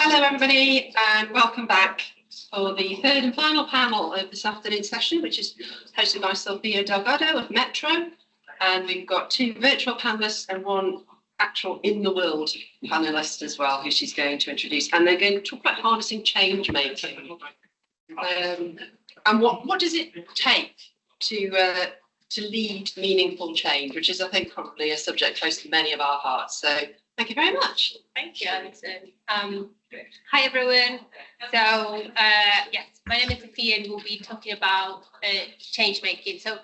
Hello everybody and welcome back for the third and final panel of this afternoon session, which is hosted by Sofia Delgado of Metro. And we've got two virtual panelists and one actual in the world panelist as well, who she's going to introduce. And they're going to talk about harnessing change making. And what does it take to lead meaningful change, which is, I think, probably a subject close to many of our hearts. So thank you very much. Thank you, Alison. Hi, everyone. So, yes, my name is Sofia and we'll be talking about change making. So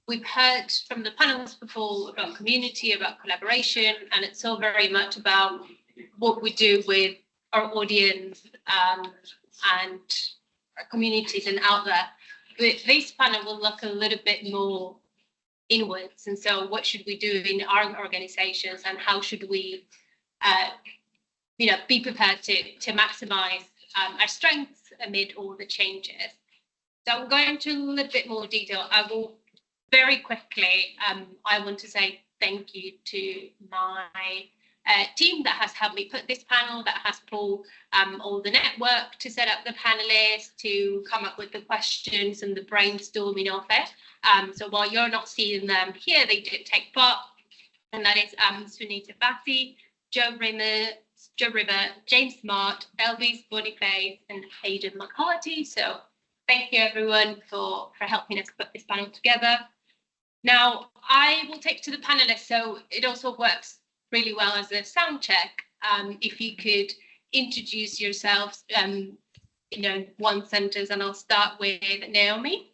we've heard from the panelists before about community, about collaboration, and it's all very much about what we do with our audience and our communities and out there. But this panel will look a little bit more inwards. And so what should we do in our organizations and how should we be prepared to maximize our strengths amid all the changes. So I'm going to a little bit more detail. I will very quickly, I want to say thank you to my team that has helped me put this panel, that has pulled all the network to set up the panelists, to come up with the questions and the brainstorming of it. So while you're not seeing them here, they did take part, and that is Sunita Bhatti, Joe River, James Smart, Elvis Boniface, and Hayden McCarthy. So thank you everyone for helping us put this panel together. Now I will take to the panelists, so it also works really well as a sound check. If you could introduce yourselves in one sentence, and I'll start with Naomi.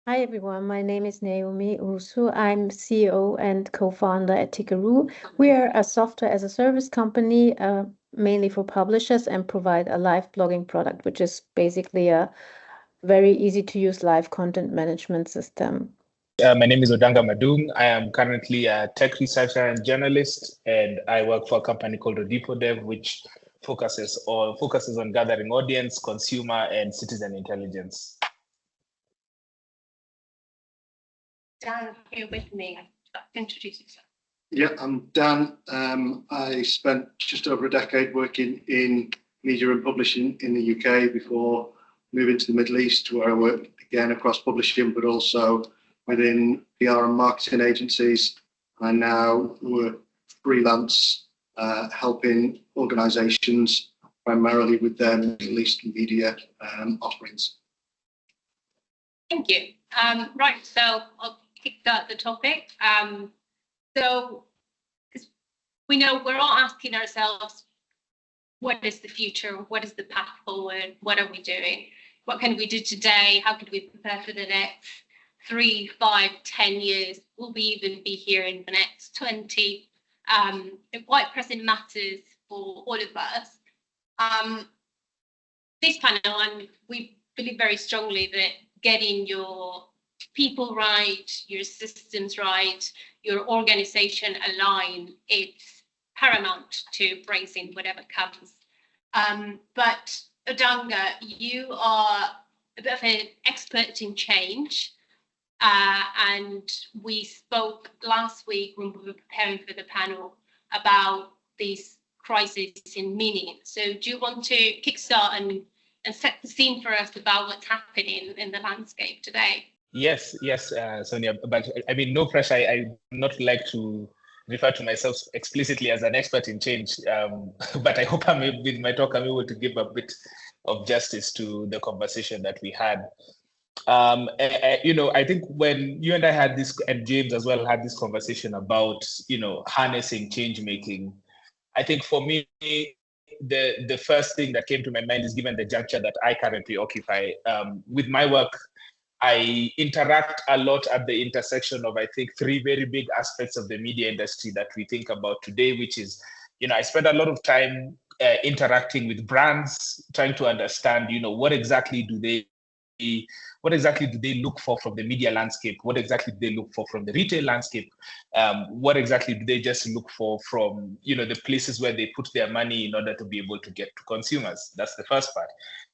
Hi everyone, my name is Naomi Owusu. I'm CEO and co-founder at Tickaroo. We are a software as a service company, mainly for publishers, and provide a live blogging product, which is basically a very easy to use live content management system. My name is Odanga Mandung. I am currently a tech researcher and journalist, and I work for a company called Odipo Dev, which focuses on gathering audience, consumer, and citizen intelligence. Dan here with me. Introduce yourself. Yeah, I'm Dan. I spent just over a decade working in media and publishing in the UK before moving to the Middle East, where I worked again across publishing, but also within PR and marketing agencies. I now work freelance, helping organisations primarily with their Middle East media offerings. Thank you. Right, so I'll kickstart the topic. So we know we're all asking ourselves, what is the future? What is the path forward? What are we doing? What can we do today? How could we prepare for the next 3, 5, 10 years? Will we even be here in the next 20? Quite pressing matters for all of us. This panel, and we believe very strongly that getting your people right, your systems right, your organization aligned, it's paramount to embracing whatever comes. But Odanga, you are a bit of an expert in change, and we spoke last week when we were preparing for the panel about these crises in meaning. So do you want to kickstart and set the scene for us about what's happening in the landscape today? Yes, Sonia, but I mean, no pressure. I not like to refer to myself explicitly as an expert in change, but I hope with my talk, I'm able to give a bit of justice to the conversation that we had. I think when you and I had this, and James as well had this conversation about, harnessing change making, I think for me, the first thing that came to my mind is, given the juncture that I currently occupy, with my work, I interact a lot at the intersection of, I think, 3 very big aspects of the media industry that we think about today, which is, I spend a lot of time interacting with brands, trying to understand, what exactly do they look for from the media landscape? What exactly do they look for from the retail landscape? What exactly do they just look for from, the places where they put their money in order to be able to get to consumers? That's the first part.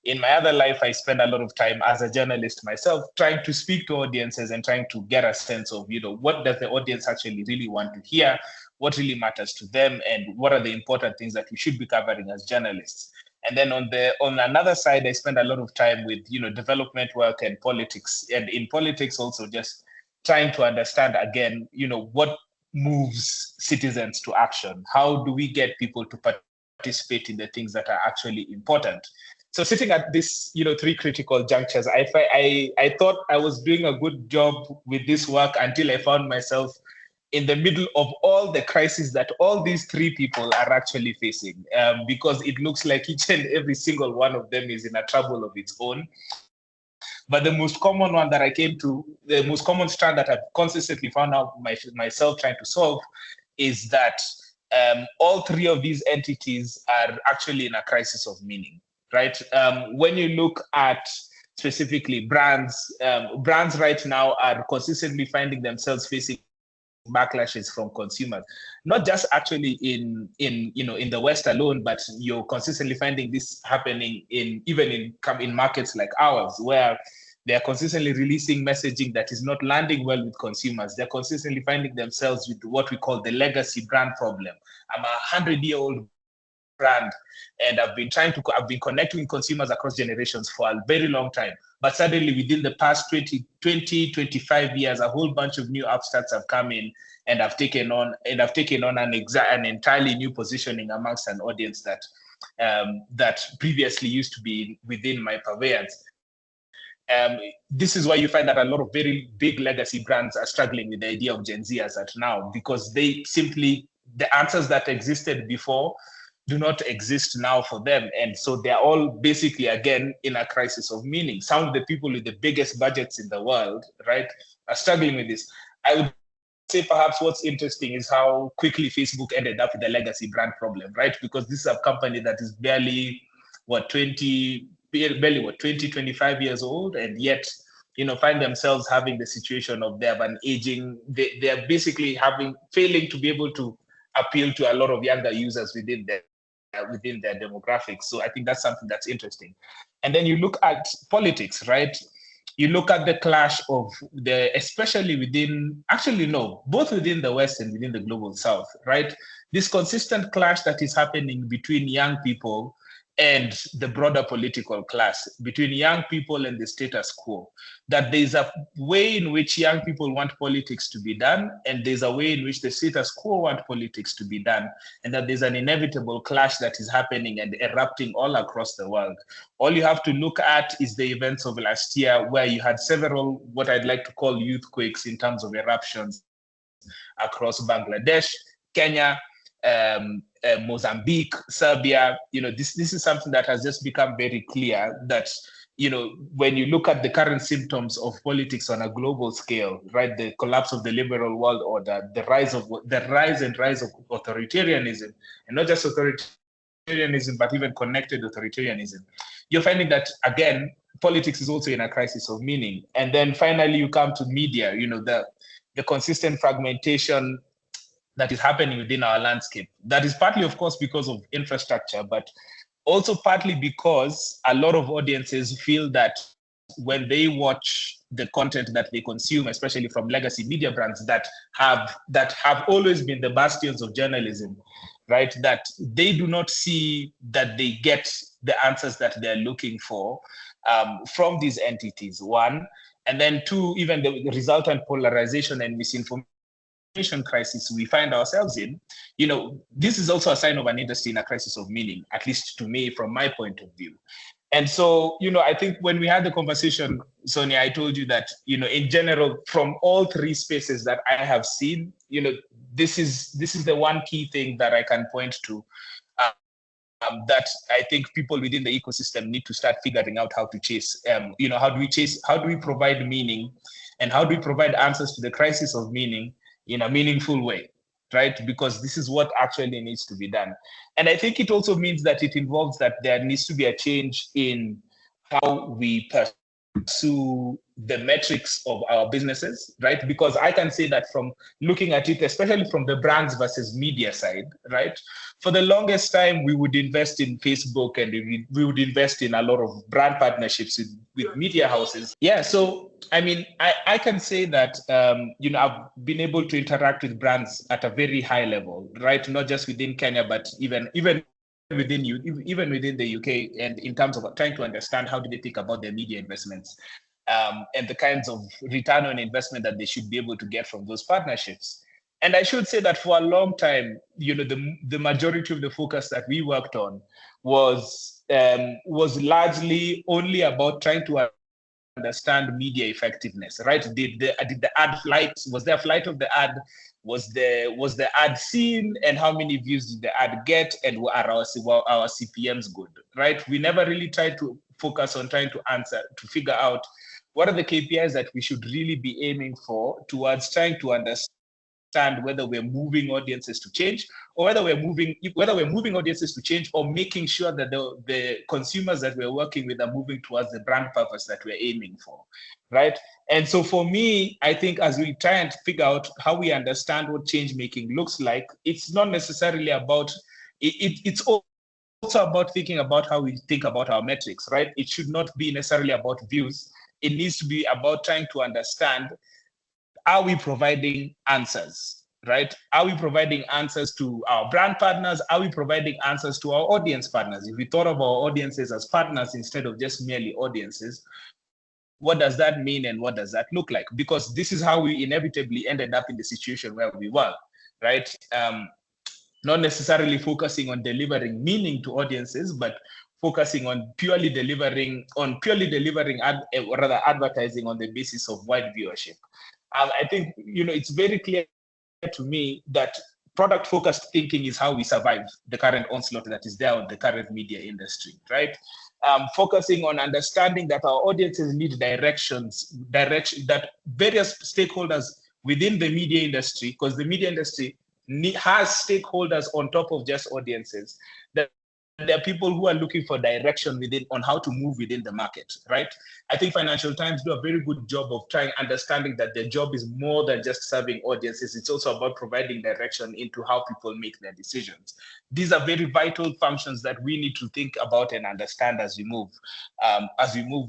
In my other life, I spend a lot of time as a journalist myself, trying to speak to audiences and trying to get a sense of, what does the audience actually really want to hear? what really matters to them, and what are the important things that we should be covering as journalists. And then on another side, I spend a lot of time with, development work and politics. And in politics also just trying to understand again, what moves citizens to action? How do we get people to participate in the things that are actually important? So sitting at this, 3 critical junctures, I thought I was doing a good job with this work until I found myself in the middle of all the crises that all these 3 people are actually facing, because it looks like each and every single one of them is in a trouble of its own. But the most common one that I came to, the most common strand that I've consistently found out myself trying to solve is that all 3 of these entities are actually in a crisis of meaning, right? When you look at specifically brands, brands right now are consistently finding themselves facing backlashes from consumers, not just actually in the West alone, but you're consistently finding this happening in markets like ours, where they are consistently releasing messaging that is not landing well with consumers. They're consistently finding themselves with what we call the legacy brand problem. I'm a 100-year-old brand, and I've been connecting with consumers across generations for a very long time. But suddenly, within the past 25 years, a whole bunch of new upstarts have come in and have taken on an entirely new positioning amongst an audience that previously used to be within my purveyance. This is why you find that a lot of very big legacy brands are struggling with the idea of Gen Z as at now, because the answers that existed before do not exist now for them. And so they're all basically, again, in a crisis of meaning. Some of the people with the biggest budgets in the world, right, are struggling with this. I would say perhaps what's interesting is how quickly Facebook ended up with the legacy brand problem, right? Because this is a company that is barely 20, 25 years old, and yet, find themselves having the situation of they have an aging, they're basically failing to be able to appeal to a lot of younger users within their demographics. So I think that's something that's interesting. And then you look at politics, right? You look at the clash of especially both within the West and within the global South, right? This consistent clash that is happening between young people and the broader political class, between young people and the status quo, that there's a way in which young people want politics to be done, and there's a way in which the status quo want politics to be done, and that there's an inevitable clash that is happening and erupting all across the world. All you have to look at is the events of last year, where you had several, what I'd like to call youth quakes in terms of eruptions across Bangladesh, Kenya, Mozambique, Serbia. This is something that has just become very clear that, when you look at the current symptoms of politics on a global scale, right, the collapse of the liberal world order, the rise of authoritarianism, and not just authoritarianism, but even connected authoritarianism, you're finding that, again, politics is also in a crisis of meaning. And then finally, you come to media, the consistent fragmentation that is happening within our landscape. That is partly, of course, because of infrastructure, but also partly because a lot of audiences feel that when they watch the content that they consume, especially from legacy media brands that have always been the bastions of journalism, right, that they do not see that they get the answers that they're looking for from these entities, one. And then two, even the resultant polarization and misinformation crisis we find ourselves in, this is also a sign of an industry in a crisis of meaning, at least to me, from my point of view. And so, I think when we had the conversation, Sonia, I told you that, in general, from all 3 spaces that I have seen, this is the one key thing that I can point to, that I think people within the ecosystem need to start figuring out how to chase. How do we provide meaning, and how do we provide answers to the crisis of meaning in a meaningful way, right? Because this is what actually needs to be done. And I think it also means that it involves that there needs to be a change in how we pursue the metrics of our businesses, right? Because I can say that from looking at it, especially from the brands versus media side, right? For the longest time, we would invest in Facebook and we would invest in a lot of brand partnerships with media houses. Yeah, so I mean, I can say that, I've been able to interact with brands at a very high level, right? Not just within Kenya, but even within the UK, and in terms of trying to understand how do they think about their media investments, and the kinds of return on investment that they should be able to get from those partnerships. And I should say that for a long time, the majority of the focus that we worked on was largely only about trying to understand media effectiveness, right? Did the ad flight? Was there a flight of the ad? Was the ad seen, and how many views did the ad get, and are our CPMs good, right? We never really tried to focus on trying to figure out what are the KPIs that we should really be aiming for towards trying to understand whether we're moving audiences to change, or whether we're moving audiences to change, or making sure that the consumers that we're working with are moving towards the brand purpose that we're aiming for, right? And so for me, I think as we try and figure out how we understand what change making looks like, it's not necessarily about it's also about thinking about how we think about our metrics, right? It should not be necessarily about views. It needs to be about trying to understand, are we providing answers, right? Are we providing answers to our brand partners? Are we providing answers to our audience partners? If we thought of our audiences as partners instead of just merely audiences, what does that mean and what does that look like? Because this is how we inevitably ended up in the situation where we were, right? Not necessarily focusing on delivering meaning to audiences, but focusing on purely delivering advertising on the basis of wide viewership. I think it's very clear to me that product-focused thinking is how we survive the current onslaught that is there on the current media industry, right? Focusing on understanding that our audiences need direction that various stakeholders within the media industry, because the media industry has stakeholders on top of just audiences, that there are people who are looking for direction on how to move within the market, right? I think Financial Times do a very good job of understanding that their job is more than just serving audiences. It's also about providing direction into how people make their decisions. These are very vital functions that we need to think about and understand as we move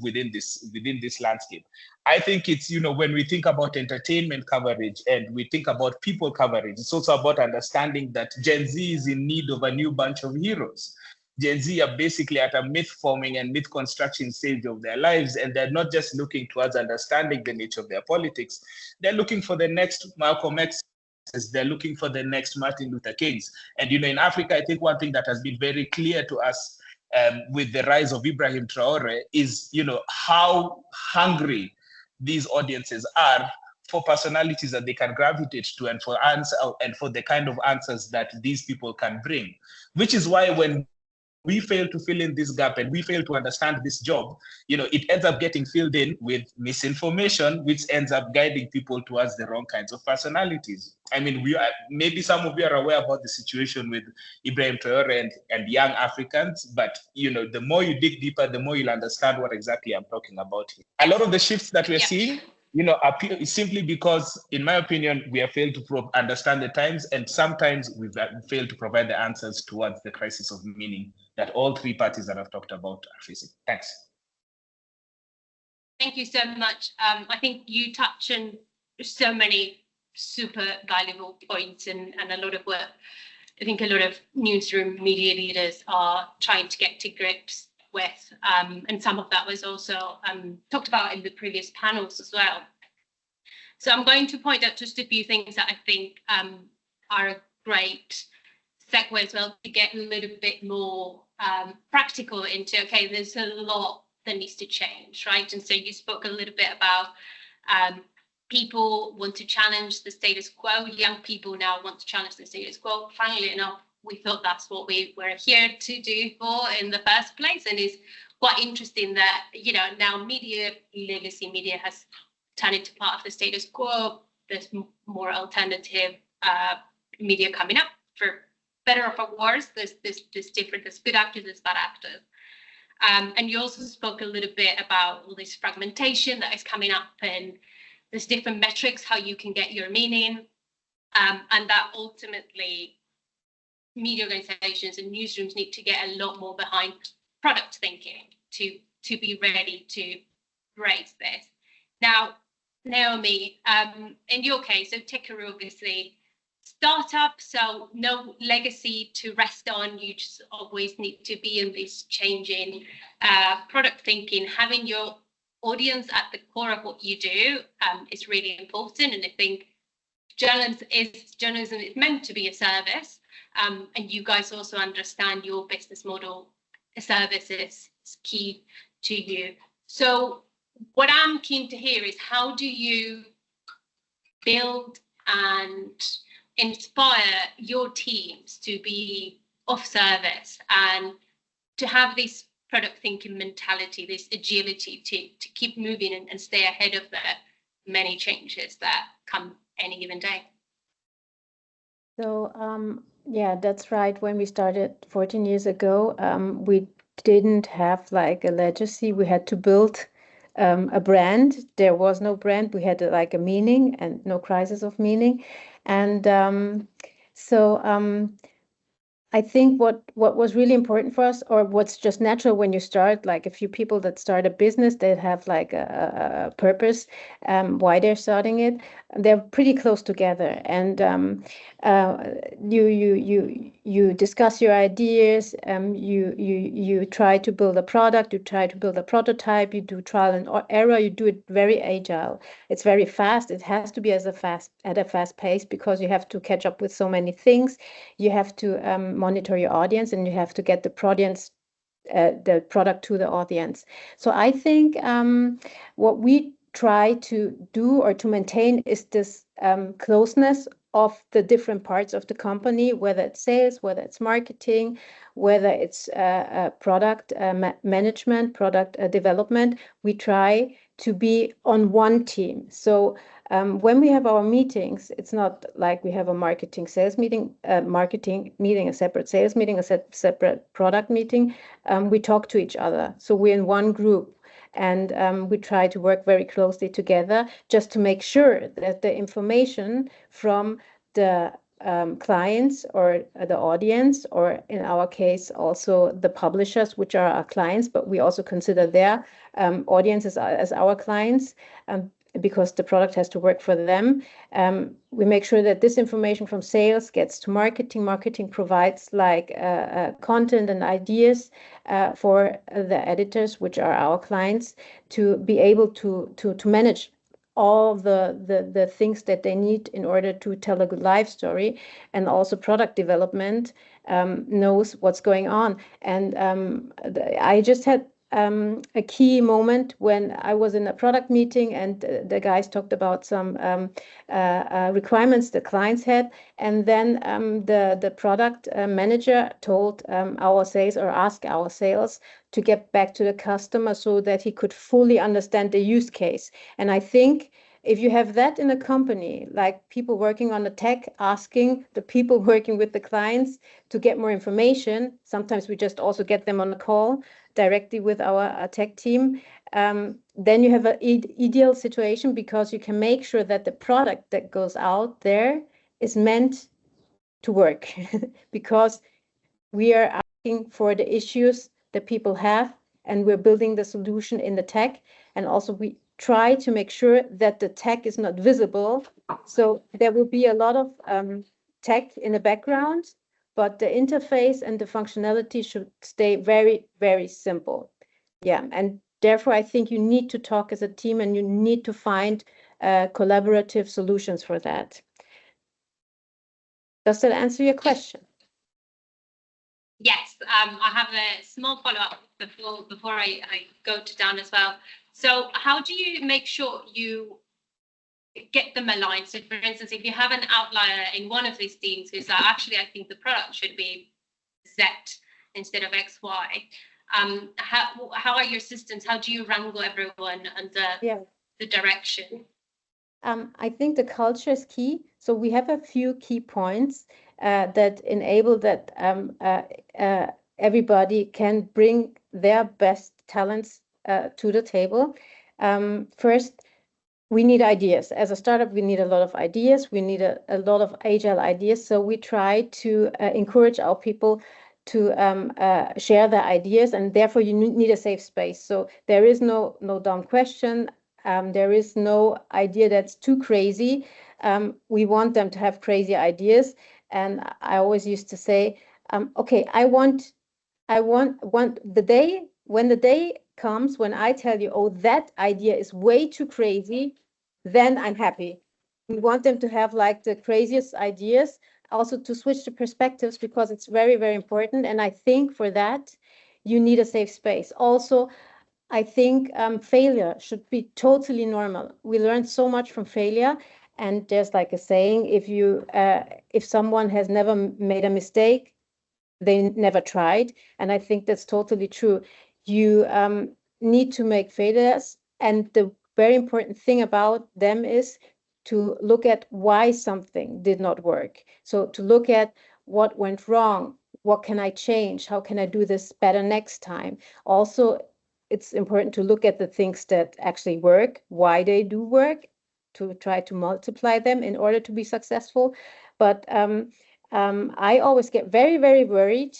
within this landscape. I think it's, when we think about entertainment coverage and we think about people coverage, it's also about understanding that Gen Z is in need of a new bunch of heroes. Gen Z are basically at a myth forming and myth construction stage of their lives, and they're not just looking towards understanding the nature of their politics. They're looking for the next Malcolm X. They're looking for the next Martin Luther Kings. And in Africa, I think one thing that has been very clear to us with the rise of Ibrahim Traore is, how hungry these audiences are for personalities that they can gravitate to, and for the kind of answers that these people can bring. Which is why when we fail to fill in this gap and we fail to understand this job, it ends up getting filled in with misinformation, which ends up guiding people towards the wrong kinds of personalities. I mean, maybe some of you are aware about the situation with Ibrahim Traore and young Africans, but the more you dig deeper, the more you'll understand what exactly I'm talking about here. A lot of the shifts that we're seeing, are simply because, in my opinion, we have failed to understand the times, and sometimes we've failed to provide the answers towards the crisis of meaning that all three parties that I've talked about are facing. Thanks. Thank you so much. I think you touch on so many super valuable points and a lot of work. I think a lot of newsroom media leaders are trying to get to grips with, and some of that was also talked about in the previous panels as well. So I'm going to point out just a few things that I think are a great segue as well to get a little bit more practical into, okay, there's a lot that needs to change, right? And so you spoke a little bit about people want to challenge the status quo. Young people now want to challenge the status quo. Funnily enough, we thought that's what we were here to do for in the first place. And it's quite interesting that, now legacy media has turned into part of the status quo. There's more alternative media coming up, for better or for worse. There's good actors, there's bad actors. And you also spoke a little bit about all this fragmentation that is coming up, and there's different metrics how you can get your meaning, and that ultimately media organizations and newsrooms need to get a lot more behind product thinking to be ready to raise this. Now, Naomi, in your case, so Tickaroo obviously startup, so no legacy to rest on. You just always need to be in this changing product thinking. Having your audience at the core of what you do is really important. And I think journalism is meant to be a service, and you guys also understand your business model. A service is key to you. So what I'm keen to hear is, how do you build and inspire your teams to be of service and to have this product thinking mentality, this agility to keep moving and stay ahead of the many changes that come any given day? So yeah, that's right. When we started 14 years ago, we didn't have like a legacy. We had to build a brand. There was no brand. We had like a meaning and no crisis of meaning. And so I think what was really important for us, or what's just natural when you start, like a few people that start a business, they have like a purpose, why they're starting it. They're pretty close together, and you discuss your ideas. You try to build a product. You try to build a prototype. You do trial and error. You do it very agile. It's very fast. It has to be at a fast pace, because you have to catch up with so many things. You have to monitor your audience, and you have to get the product to the audience. So I think what we try to do or to maintain is this closeness of the different parts of the company, whether it's sales, whether it's marketing, whether it's product management, product development. We try to be on one team. So when we have our meetings, it's not like we have a marketing meeting, a separate sales meeting, a separate product meeting. We talk to each other. So we're in one group, and we try to work very closely together just to make sure that the information from the clients or the audience, or in our case also the publishers, which are our clients, but we also consider their audiences as our clients, because the product has to work for them. We make sure that this information from sales gets to marketing. Marketing provides like content and ideas for the editors, which are our clients, to be able to manage all the things that they need in order to tell a good life story. And also product development knows what's going on. And I just had a key moment when I was in a product meeting, and the guys talked about some requirements the clients had, and then the product manager told our sales, or asked our sales, to get back to the customer so that he could fully understand the use case. And I think if you have that in a company, like people working on the tech asking the people working with the clients to get more information, sometimes we just also get them on a call directly with our tech team, then you have an ideal situation, because you can make sure that the product that goes out there is meant to work because we are asking for the issues that people have, and we're building the solution in the tech. And also we try to make sure that the tech is not visible. So there will be a lot of tech in the background, but the interface and the functionality should stay very, very simple. Yeah, and therefore I think you need to talk as a team, and you need to find collaborative solutions for that. Does that answer your question? Yes, I have a small follow-up before I go to Dan as well. So how do you make sure you get them aligned? So for instance, if you have an outlier in one of these teams who's like, actually, I think the product should be Z instead of X, Y. How are your systems? How do you wrangle everyone under the direction? I think the culture is key. So we have a few key points that enable that everybody can bring their best talents to the table. First, we need ideas. As a startup, we need a lot of ideas. We need a lot of agile ideas. So we try to encourage our people to share their ideas, and therefore you need a safe space. So there is no dumb question. There is no idea that's too crazy. We want them to have crazy ideas. And I always used to say, okay, I want the day, when the day comes when I tell you, oh, that idea is way too crazy, then I'm happy. We want them to have like the craziest ideas, also to switch the perspectives, because it's very, very important. And I think for that, you need a safe space. Also, I think failure should be totally normal. We learn so much from failure. And there's like a saying, if someone has never made a mistake, they never tried. And I think that's totally true. You need to make failures. And the very important thing about them is to look at why something did not work. So to look at what went wrong, what can I change? How can I do this better next time? Also, it's important to look at the things that actually work, why they do work, to try to multiply them in order to be successful. But I always get very, very worried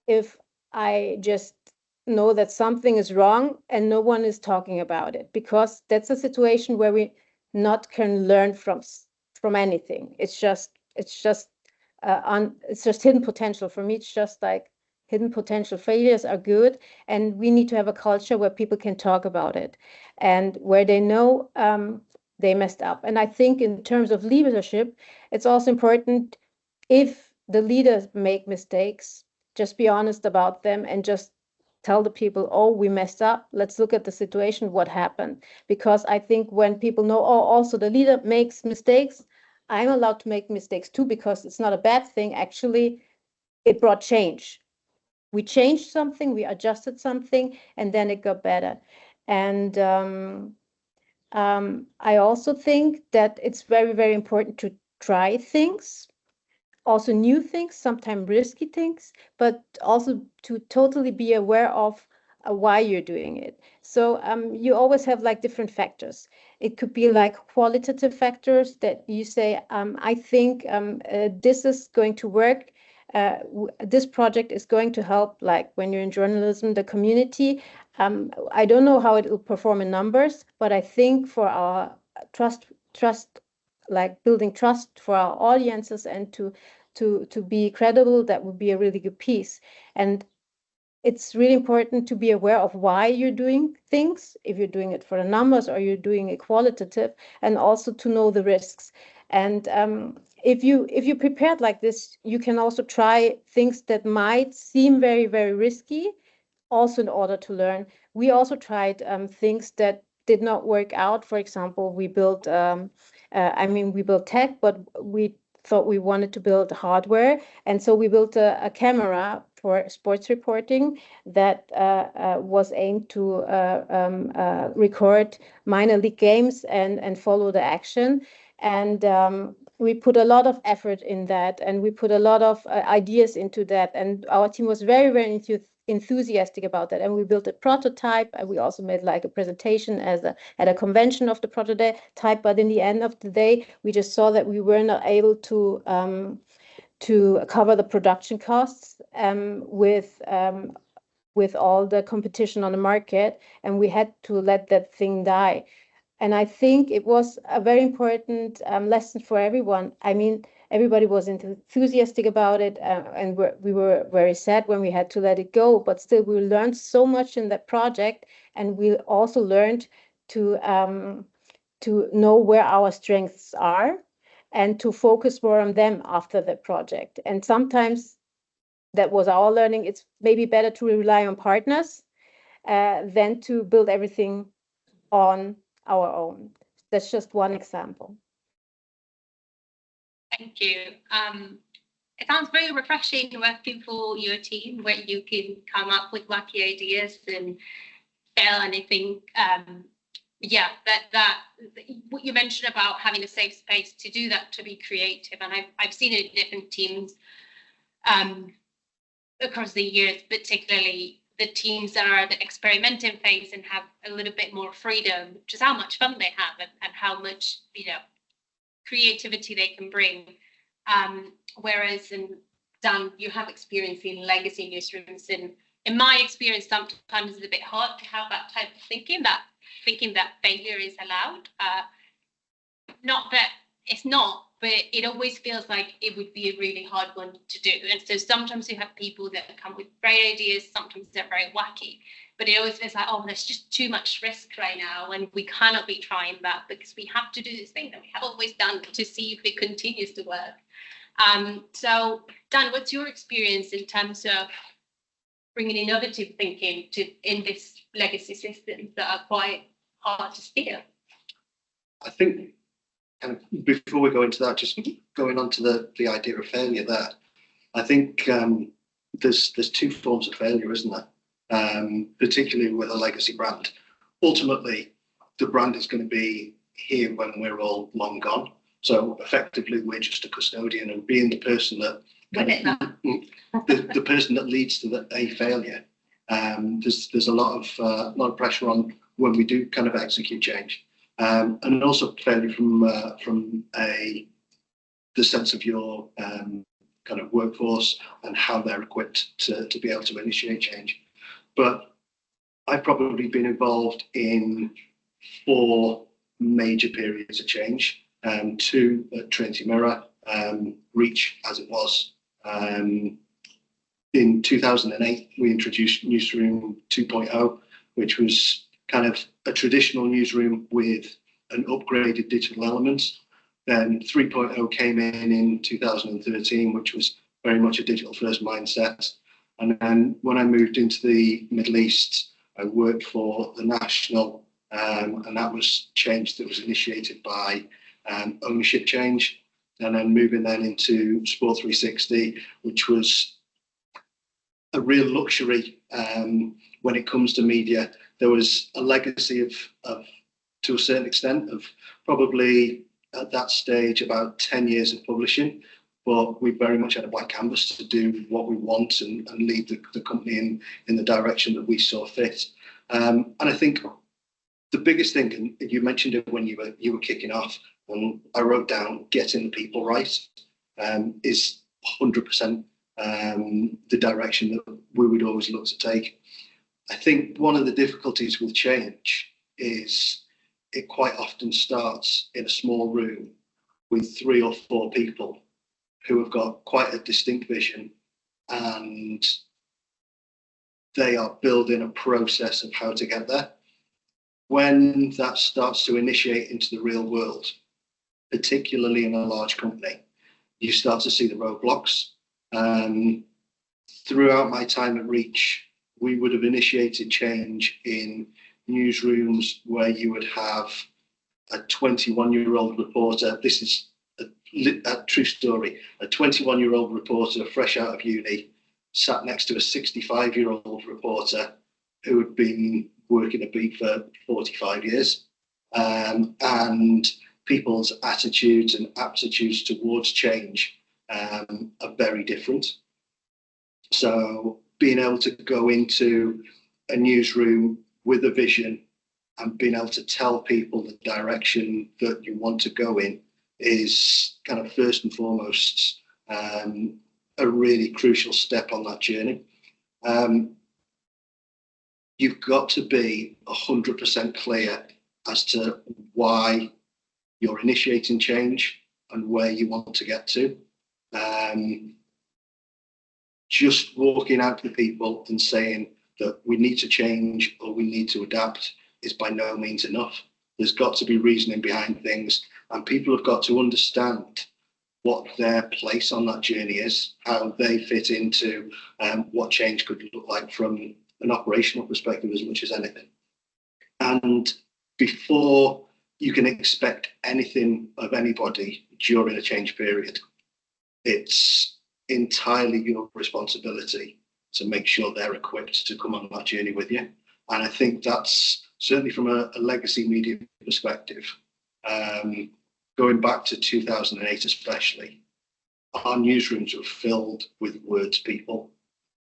if I just know that something is wrong and no one is talking about it, because that's a situation where we not can learn from anything. It's just hidden potential. For me, it's just like hidden potential. Failures are good, and we need to have a culture where people can talk about it and where they know they messed up. And I think in terms of leadership, it's also important, if the leaders make mistakes, just be honest about them and just tell the people, oh, we messed up. Let's look at the situation, what happened. Because I think when people know, oh, also the leader makes mistakes, I'm allowed to make mistakes too, because it's not a bad thing. Actually, it brought change. We changed something, we adjusted something, and then it got better. And I also think that it's very, very important to try things, also new things, sometimes risky things, but also to totally be aware of why you're doing it. So you always have like different factors. It could be like qualitative factors that you say, I think this is going to work. This project is going to help, like when you're in journalism, the community. I don't know how it will perform in numbers, but I think for our trust, like building trust for our audiences and to be credible, that would be a really good piece. And it's really important to be aware of why you're doing things, if you're doing it for the numbers or you're doing it qualitative, and also to know the risks. And if you prepared like this, you can also try things that might seem very, very risky, also in order to learn. We also tried things that did not work out. For example, we built we built tech, but we thought we wanted to build hardware. And so we built a camera for sports reporting that was aimed to record minor league games and follow the action. And we put a lot of effort in that, and we put a lot of ideas into that. And our team was very, very enthusiastic about that. And we built a prototype, and we also made like a presentation at a convention of the prototype. But in the end of the day, we just saw that we were not able to cover the production costs with all the competition on the market, and we had to let that thing die. And I think it was a very important lesson for everyone. I mean, everybody was enthusiastic about it, and we were very sad when we had to let it go. But still, we learned so much in that project, and we also learned to know where our strengths are and to focus more on them after the project. And sometimes that was our learning. It's maybe better to rely on partners than to build everything on our own. That's just one example. Thank you. It sounds very refreshing working for your team, where you can come up with wacky ideas and fail anything. That what you mentioned about having a safe space to do that, to be creative, and I've seen it in different teams across the years, particularly the teams that are at the experimenting phase and have a little bit more freedom, just how much fun they have and how much, creativity they can bring. Whereas, and Dan, you have experience in legacy newsrooms, and in my experience, sometimes it's a bit hard to have that type of thinking that failure is allowed. Not that it's not, but it always feels like it would be a really hard one to do. And so sometimes you have people that come with great ideas, sometimes they're very wacky, but it always feels like, oh, there's just too much risk right now, and we cannot be trying that because we have to do this thing that we have always done to see if it continues to work. So, Dan, what's your experience in terms of bringing innovative thinking in this legacy systems that are quite hard to steer? I think, kind of before we go into that, just going on to the idea of failure there, I think there's two forms of failure, isn't there? Particularly with a legacy brand. Ultimately, the brand is going to be here when we're all long gone. So effectively, we're just a custodian, and being the person that the person that leads to a failure. There's a lot of pressure on when we do kind of execute change, and also failure from the sense of your kind of workforce and how they're equipped to be able to initiate change. But I've probably been involved in 4 major periods of change. 2 at Trinity Mirror, Reach as it was. In 2008, we introduced Newsroom 2.0, which was kind of a traditional newsroom with an upgraded digital element. Then 3.0 came in 2013, which was very much a digital first mindset. And then when I moved into the Middle East, I worked for the National, and that was change that was initiated by ownership change. And then moving then into Sport 360, which was a real luxury when it comes to media. There was a legacy of to a certain extent, of probably at that stage about 10 years of publishing, but we very much had a blank canvas to do what we want and lead the company in the direction that we saw fit. And I think the biggest thing, and you mentioned it when you were kicking off, and I wrote down getting the people right, is 100% the direction that we would always look to take. I think one of the difficulties with change is it quite often starts in a small room with 3 or 4 people who have got quite a distinct vision, and they are building a process of how to get there. When that starts to initiate into the real world, particularly in a large company, you start to see the roadblocks. Throughout my time at Reach, we would have initiated change in newsrooms where you would have a 21-year-old reporter. This is a true story. A 21-year-old reporter fresh out of uni sat next to a 65-year-old reporter who had been working at Beat for 45 years. And people's attitudes and aptitudes towards change are very different. So being able to go into a newsroom with a vision and being able to tell people the direction that you want to go in is kind of first and foremost a really crucial step on that journey. You've got to be 100% clear as to why you're initiating change and where you want to get to. Just walking out to people and saying that we need to change or we need to adapt is by no means enough. There's got to be reasoning behind things, and people have got to understand what their place on that journey is, how they fit into what change could look like from an operational perspective as much as anything. And before you can expect anything of anybody during a change period, it's entirely your responsibility to make sure they're equipped to come on that journey with you. And I think that's certainly from a legacy media perspective, going back to 2008 especially, our newsrooms were filled with words people,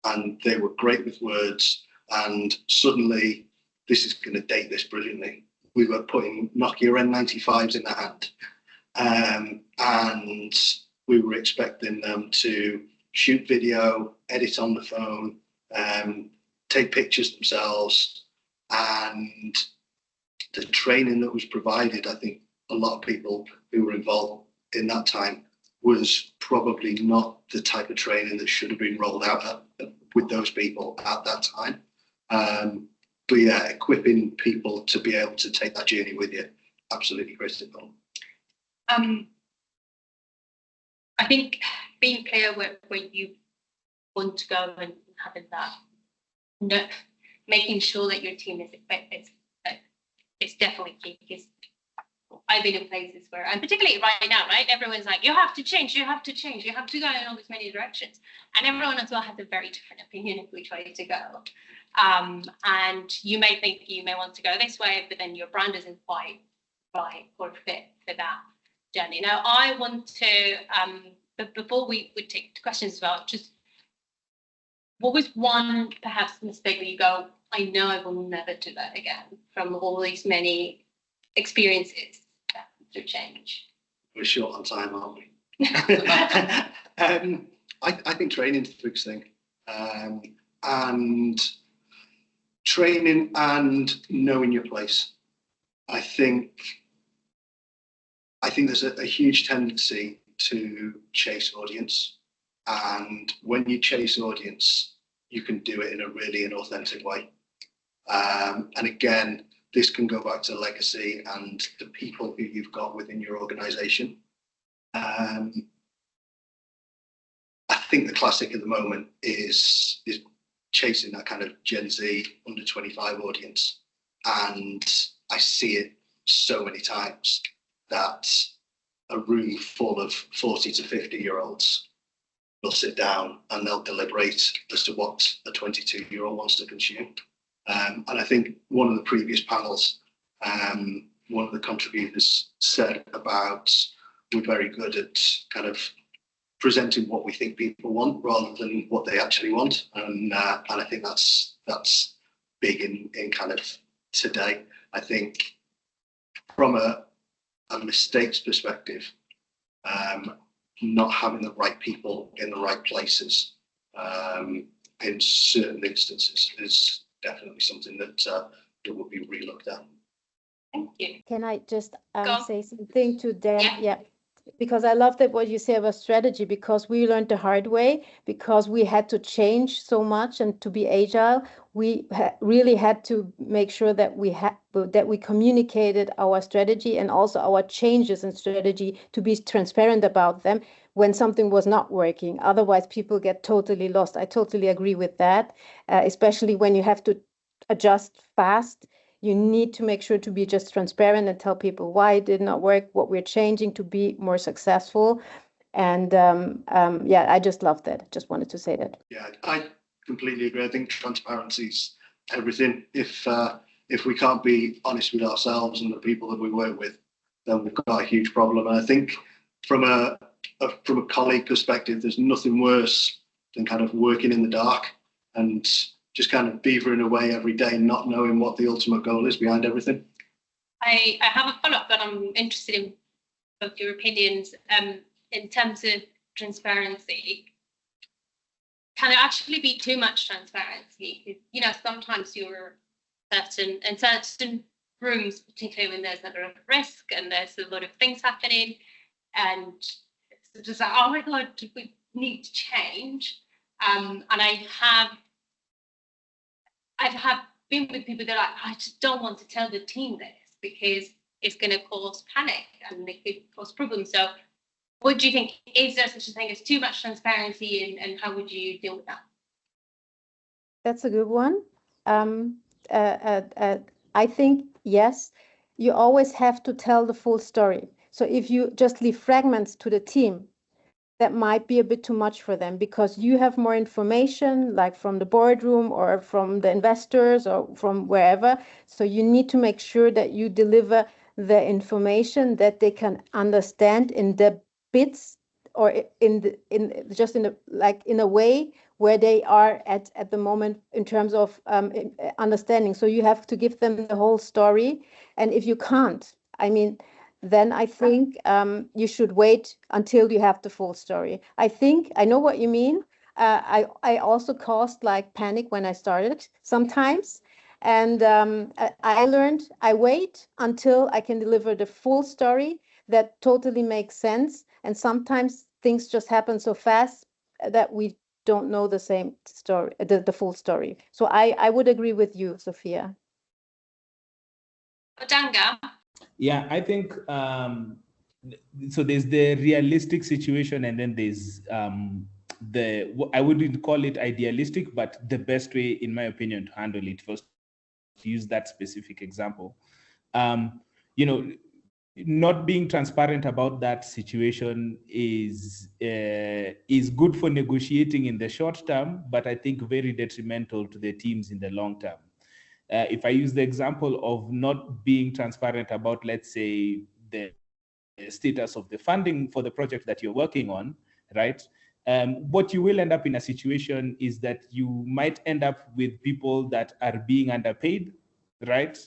and they were great with words, And suddenly, this is going to date this brilliantly. We were putting Nokia N95s in their hand, and we were expecting them to shoot video, edit on the phone, take pictures themselves, and the training that was provided, I think a lot of people who were involved in that time was probably not the type of training that should have been rolled out with those people at that time. But yeah, equipping people to be able to take that journey with you, absolutely critical. I think being clear where you want to go and having that, making sure that your team is equipped is definitely key, because I've been in places where, and particularly right now, right, everyone's like, you have to change, you have to change, you have to go in all these many directions. And everyone as well has a very different opinion of which way to go. And you may think you may want to go this way, but then your brand isn't quite right or fit for that journey. Now, I want to, but before we would take questions as well, just what was one perhaps mistake where you go, I know I will never do that again, from all these many experiences through change? We're short on time, aren't we? I think training's the biggest thing. And training and knowing your place. I think there's a huge tendency to chase audience. And when you chase audience, you can do it in a really inauthentic way. And again, this can go back to legacy and the people who you've got within your organization. I think the classic at the moment is chasing that kind of Gen Z under 25 audience. And I see it so many times that a room full of 40 to 50-year-olds will sit down and they'll deliberate as to what a 22-year-old wants to consume. And I think one of the previous panels, one of the contributors said about we're very good at kind of presenting what we think people want rather than what they actually want. And I think that's big in kind of today. I think from a mistakes perspective, not having the right people in the right places in certain instances is definitely something that will be relooked at. Thank you. Can I just say something to Dan? Yeah. Because I love that what you say about strategy, because we learned the hard way, because we had to change so much and to be agile. We really had to make sure that we communicated our strategy and also our changes in strategy, to be transparent about them when something was not working. Otherwise, people get totally lost. I totally agree with that, especially when you have to adjust fast. You need to make sure to be just transparent and tell people why it did not work, what we're changing to be more successful. And I just love that. Just wanted to say that. Yeah, I completely agree. I think transparency is everything. If we can't be honest with ourselves and the people that we work with, then we've got a huge problem. And I think from a colleague perspective, there's nothing worse than kind of working in the dark and just kind of beavering away every day, not knowing what the ultimate goal is behind everything. I have a follow-up that I'm interested in both your opinions in terms of transparency. Can there actually be too much transparency? You know, sometimes you're in certain rooms, particularly when there's a lot of risk and there's a lot of things happening, and it's just like, oh my God, we need to change. And I've been with people that are like, I just don't want to tell the team this because it's going to cause panic and it could cause problems. So what do you think? Is there such a thing as too much transparency, and how would you deal with that? That's a good one. I think, yes, you always have to tell the full story. So if you just leave fragments to the team, that might be a bit too much for them, because you have more information, like from the boardroom or from the investors or from wherever. So you need to make sure that you deliver the information that they can understand in the bits or in a way where they are at the moment in terms of understanding. So you have to give them the whole story, and if you can't, I mean, then I think you should wait until you have the full story. I know what you mean. I also caused like panic when I started sometimes. And I learned I wait until I can deliver the full story that totally makes sense. And sometimes things just happen so fast that we don't know the same story, the full story. So I would agree with you, Sofia. Odanga. Yeah, I think so. There's the realistic situation, and then there's I wouldn't call it idealistic, but the best way, in my opinion, to handle it. First, to use that specific example, not being transparent about that situation is good for negotiating in the short term, but I think very detrimental to the teams in the long term. If I use the example of not being transparent about, let's say, the status of the funding for the project that you're working on, right? What you will end up in a situation is that you might end up with people that are being underpaid, right?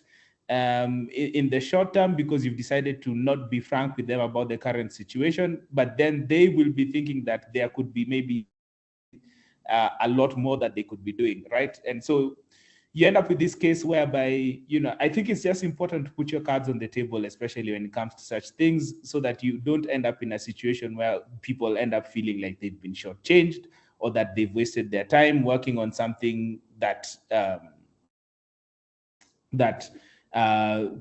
In the short term, because you've decided to not be frank with them about the current situation, but then they will be thinking that there could be maybe a lot more that they could be doing, right? And so you end up with this case whereby, I think it's just important to put your cards on the table, especially when it comes to such things, so that you don't end up in a situation where people end up feeling like they've been shortchanged or that they've wasted their time working on something that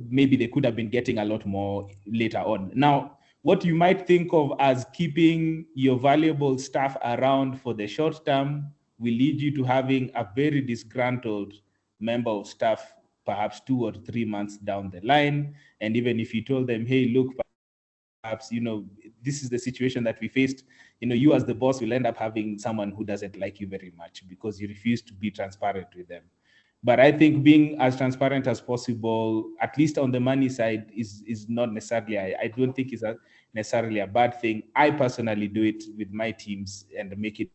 maybe they could have been getting a lot more later on. Now, what you might think of as keeping your valuable staff around for the short term will lead you to having a very disgruntled member of staff, perhaps 2 or 3 months down the line. And even if you told them, hey, look, perhaps, this is the situation that we faced, you as the boss will end up having someone who doesn't like you very much because you refuse to be transparent with them. But I think being as transparent as possible, at least on the money side, is not necessarily, I don't think it's necessarily a bad thing. I personally do it with my teams and make it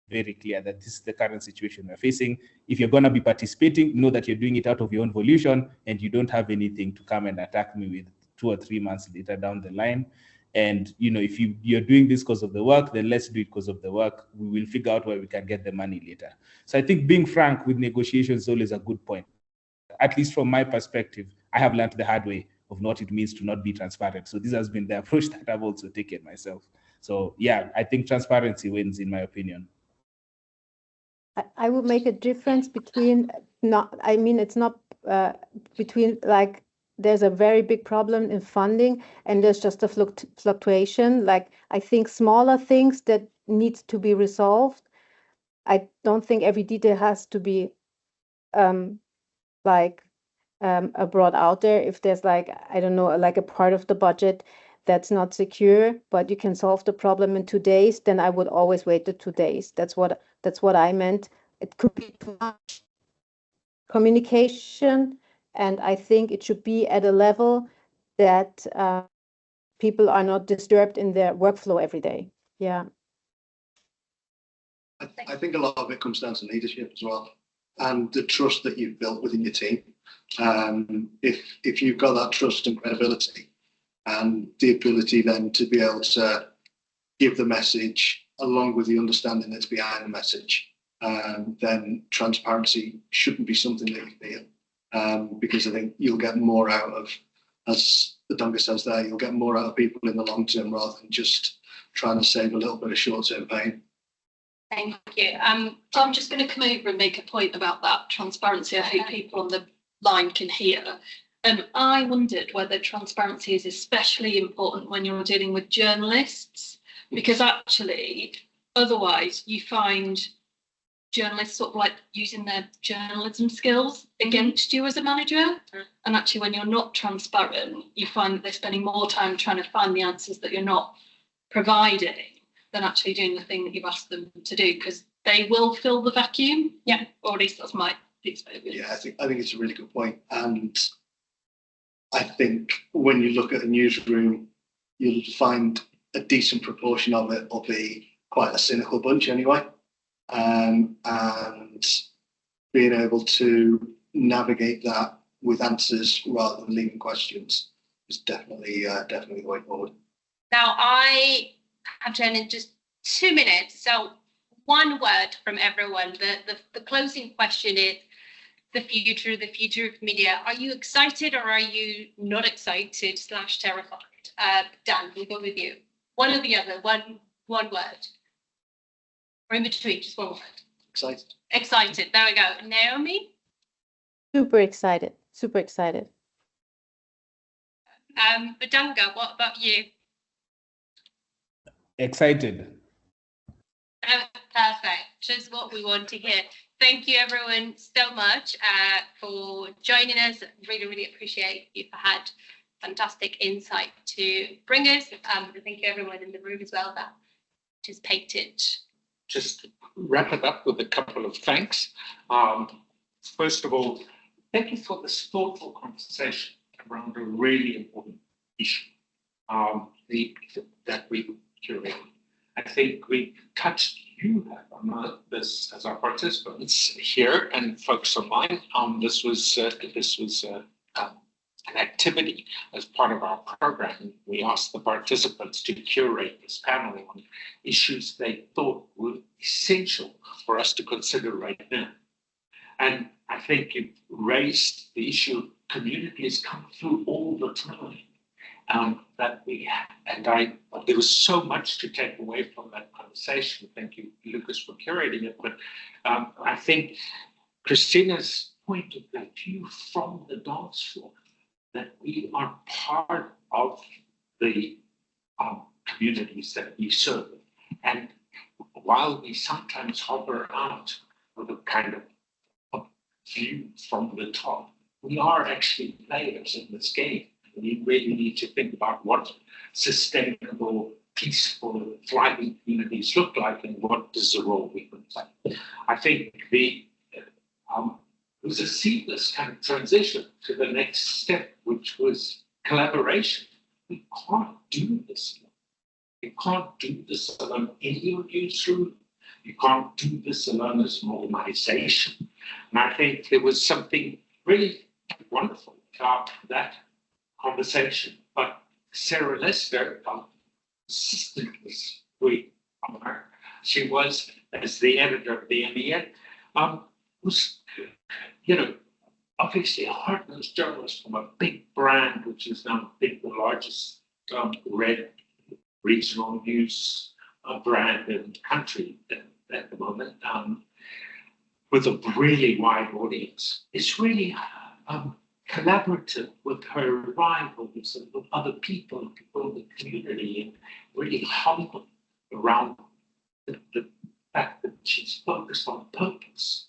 very clear that this is the current situation we're facing. If you're going to be participating, know that you're doing it out of your own volition and you don't have anything to come and attack me with 2 or 3 months later down the line. And, if you're doing this because of the work, then let's do it because of the work. We will figure out where we can get the money later. So I think being frank with negotiations is always a good point. At least from my perspective, I have learned the hard way of what it means to not be transparent. So this has been the approach that I've also taken myself. So yeah, I think transparency wins, in my opinion. I would make a difference between it's not between like there's a very big problem in funding and there's just a fluctuation. Like I think smaller things that needs to be resolved. I don't think every detail has to be brought out there. If there's like, I don't know, like a part of the budget that's not secure, but you can solve the problem in 2 days, then I would always wait the 2 days. That's what I meant. It could be too much communication, and I think it should be at a level that people are not disturbed in their workflow every day. Yeah. I think a lot of it comes down to leadership as well, and the trust that you've built within your team. If you've got that trust and credibility, and the ability then to be able to give the message along with the understanding that's behind the message, then transparency shouldn't be something that you fear, because I think you'll get more out of, as Odanga says there, you'll get more out of people in the long term rather than just trying to save a little bit of short-term pain. Thank you. So I'm just going to come over and make a point about that transparency. I hope people on the line can hear. I wondered whether transparency is especially important when you're dealing with journalists, because actually, otherwise you find journalists sort of like using their journalism skills against you as a manager. And actually, when you're not transparent, you find that they're spending more time trying to find the answers that you're not providing than actually doing the thing that you've asked them to do, because they will fill the vacuum. Yeah, or at least that's my experience. Yeah, I think it's a really good point. And I think when you look at a newsroom, you'll find a decent proportion of it will be quite a cynical bunch anyway. And being able to navigate that with answers rather than leaving questions is definitely the way forward. Now, I have turned in just 2 minutes, so one word from everyone. The closing question is the future of media. Are you excited or are you not excited / terrified? Dan, we'll go with you. One or the other, one word. Or in between, just one word. Excited. Excited, there we go. Naomi? Super excited. Super excited. Odanga, what about you? Excited. Perfect, just what we want to hear. Thank you everyone so much for joining us. Really appreciate you've had fantastic insight to bring us. And thank you everyone in the room as well that participated. Just wrap it up with a couple of thanks. First of all, thank you for this thoughtful conversation around a really important issue that we curated. I think we touched you on this as our participants here and folks online. This was an activity as part of our program. We asked the participants to curate this panel on issues they thought were essential for us to consider right now. And I think it raised the issue communities come through all the time. There was so much to take away from that conversation. Thank you, Lucas, for curating it. But I think Christina's point of that view from the dance floor, that we are part of the communities that we serve. And while we sometimes hover out of a kind of view from the top, we are actually players in this game. We really need to think about what sustainable, peaceful, thriving communities look like and what is the role we can play. I think it was a seamless kind of transition to the next step, which was collaboration. We can't do this alone. You can't do this alone in your newsroom. You can't do this alone as an organization. And I think there was something really wonderful about that conversation. But Sarah Lester, assistant was we on her. She was, as the editor of the MEN, was, obviously a hard-nosed journalist from a big brand, which is now the largest red regional news brand in the country at the moment, with a really wide audience. It's really collaborative with her rivals and with other people in the community, and really humble around the fact that she's focused on purpose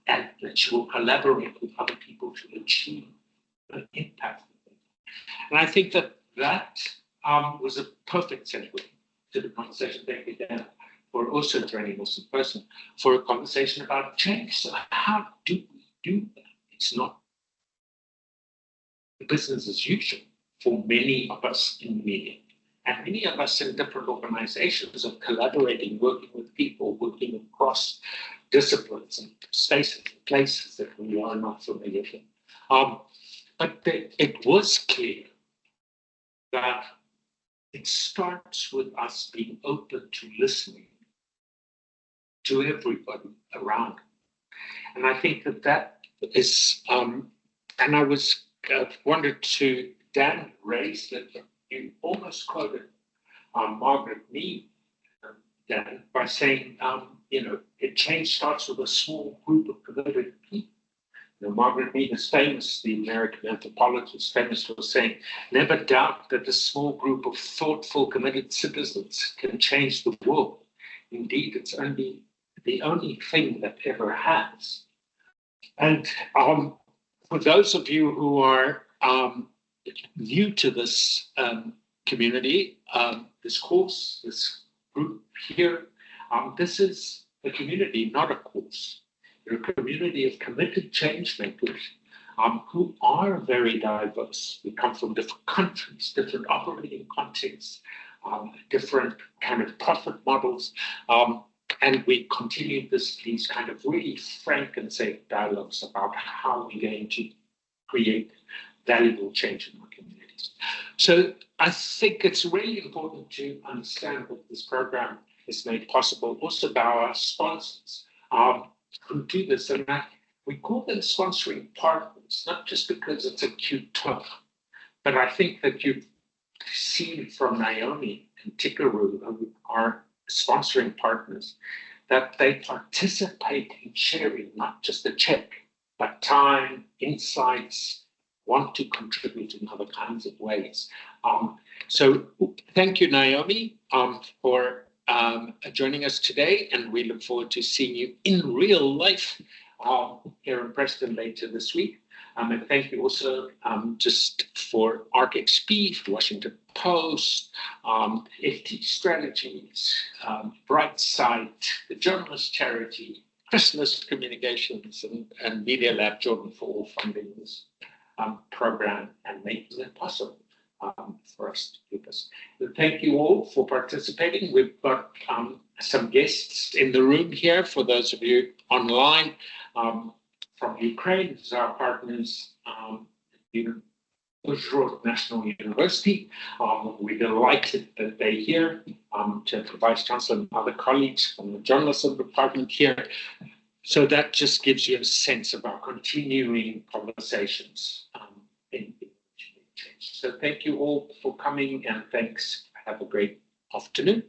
and that she will collaborate with other people to achieve an impact. And I think that was a perfect segue to the conversation. Thank you, Dan, for also joining us in person for a conversation about change. So how do we do that? It's not business as usual for many of us in media. And many of us in different organizations are collaborating, working with people, working across disciplines and spaces and places that we are not familiar with. But it was clear that it starts with us being open to listening to everybody around. And I think that is, and I wanted to, Dan raised that you almost quoted Margaret Mead, Dan, by saying, change starts with a small group of committed people. Margaret Mead is famous, the American anthropologist, famous for saying, never doubt that a small group of thoughtful, committed citizens can change the world. Indeed, it's only the only thing that ever has. And for those of you who are new to this community, this course, this group here, this is a community, not a course. You're a community of committed change makers who are very diverse. We come from different countries, different operating contexts, different kind of profit models. And we continue these kind of really frank and safe dialogues about how we're going to create valuable change in our communities. So I think it's really important to understand that this program is made possible also by our sponsors who do this. And we call them sponsoring partners, not just because it's a cute term, but I think that you've seen from Naomi and Tickaroo, who are sponsoring partners, that they participate in sharing not just a check, but time, insights, want to contribute in other kinds of ways. So thank you, Naomi, for joining us today, and we look forward to seeing you in real life here in Preston later this week. And thank you also just for ArcXP, for Washington Post, FT Strategies, Brightside, the Journalist Charity, Christmas Communications, and Media Lab Jordan for all funding this program and making it possible for us to do this. And thank you all for participating. We've got some guests in the room here for those of you online. From Ukraine, this is our partners, Owusu National University. We're delighted that they're here, to the Vice Chancellor and other colleagues from the journalism department here. So that just gives you a sense of our continuing conversations in change. So thank you all for coming, and thanks. Have a great afternoon.